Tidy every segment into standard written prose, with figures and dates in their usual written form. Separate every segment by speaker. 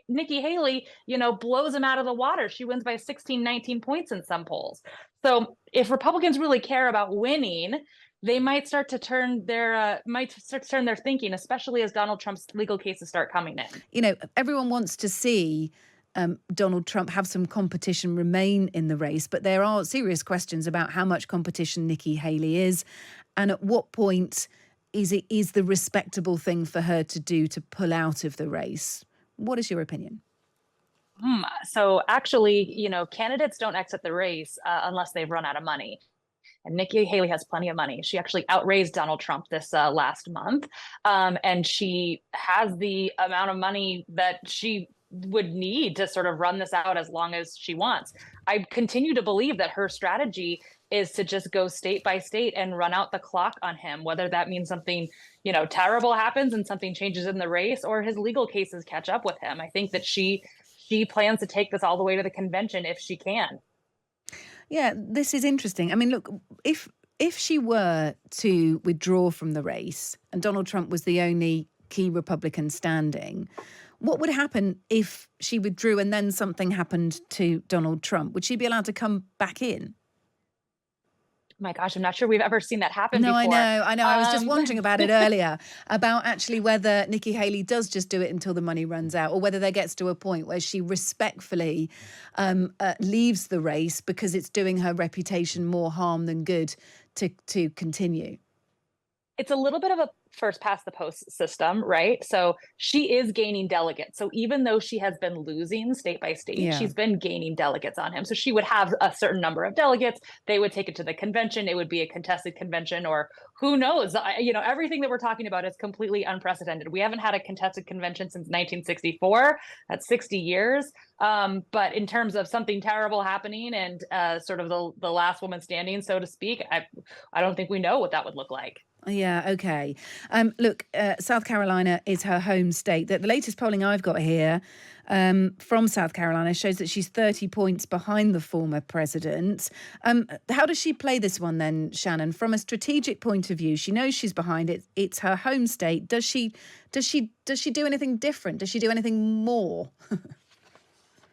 Speaker 1: Nikki Haley, blows him out of the water. She wins by 16, 19 points in some polls. So if Republicans really care about winning, they might start to turn their thinking, especially as Donald Trump's legal cases start coming in.
Speaker 2: Everyone wants to see Donald Trump have some competition remain in the race, but there are serious questions about how much competition Nikki Haley is, and at what point is the respectable thing for her to do to pull out of the race. What is your opinion?
Speaker 1: So actually, candidates don't exit the race unless they've run out of money. And Nikki Haley has plenty of money. She actually outraised Donald Trump this last month. And she has the amount of money that she would need to sort of run this out as long as she wants. I continue to believe that her strategy is to just go state by state and run out the clock on him, whether that means something, terrible happens and something changes in the race or his legal cases catch up with him. I think that she plans to take this all the way to the convention if she can.
Speaker 2: Yeah, this is interesting. I mean, look, if she were to withdraw from the race and Donald Trump was the only key Republican standing, what would happen if she withdrew and then something happened to Donald Trump? Would she be allowed to come back in?
Speaker 1: My gosh, I'm not sure we've ever seen that happen
Speaker 2: No,
Speaker 1: before.
Speaker 2: I know. I was just wondering about it earlier, about actually whether Nikki Haley does just do it until the money runs out, or whether there gets to a point where she respectfully leaves the race because it's doing her reputation more harm than good to continue.
Speaker 1: It's a little bit of a first past the post system, right? So she is gaining delegates. So even though she has been losing state by state,
Speaker 2: Yeah.
Speaker 1: she's been gaining delegates on him. So she would have a certain number of delegates. They would take it to the convention. It would be a contested convention, or who knows? Everything that we're talking about is completely unprecedented. We haven't had a contested convention since 1964. That's 60 years. But in terms of something terrible happening and sort of the last woman standing, so to speak, I don't think we know what that would look like.
Speaker 2: Yeah, okay. Look, South Carolina is her home state. The latest polling I've got here from South Carolina shows that she's 30 points behind the former president. How does she play this one then, Shannon? From a strategic point of view, she knows she's behind it. It's her home state. Does she do anything different? Does she do anything more?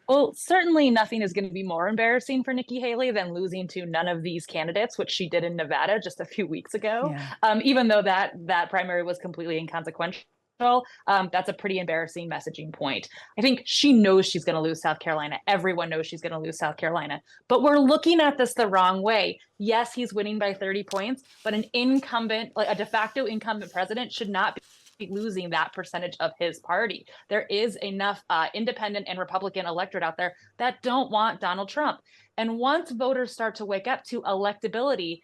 Speaker 1: Well, certainly nothing is going to be more embarrassing for Nikki Haley than losing to none of these candidates, which she did in Nevada just a few weeks ago.
Speaker 2: Yeah.
Speaker 1: Even though that primary was completely inconsequential, that's a pretty embarrassing messaging point. I think she knows she's going to lose South Carolina. Everyone knows she's going to lose South Carolina. But we're looking at this the wrong way. Yes, he's winning by 30 points, but an incumbent, like a de facto incumbent president, should not be losing that percentage of his party. There is enough independent and Republican electorate out there that don't want Donald Trump. And once voters start to wake up to electability,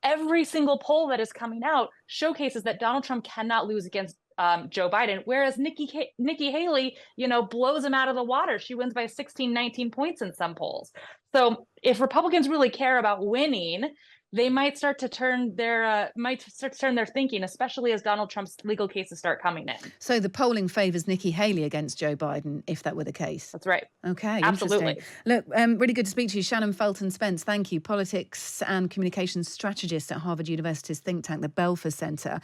Speaker 1: every single poll that is coming out showcases that Donald Trump cannot lose against Joe Biden, whereas Nikki Haley, blows him out of the water. She wins by 16, 19 points in some polls. So if Republicans really care about winning, they might start to turn their thinking, especially as Donald Trump's legal cases start coming in.
Speaker 2: So the polling favours Nikki Haley against Joe Biden, if that were the case.
Speaker 1: That's right.
Speaker 2: Okay,
Speaker 1: absolutely.
Speaker 2: Look, really good to speak to you, Shannon Felton Spence. Thank you, politics and communications strategist at Harvard University's think tank, the Belfer Center.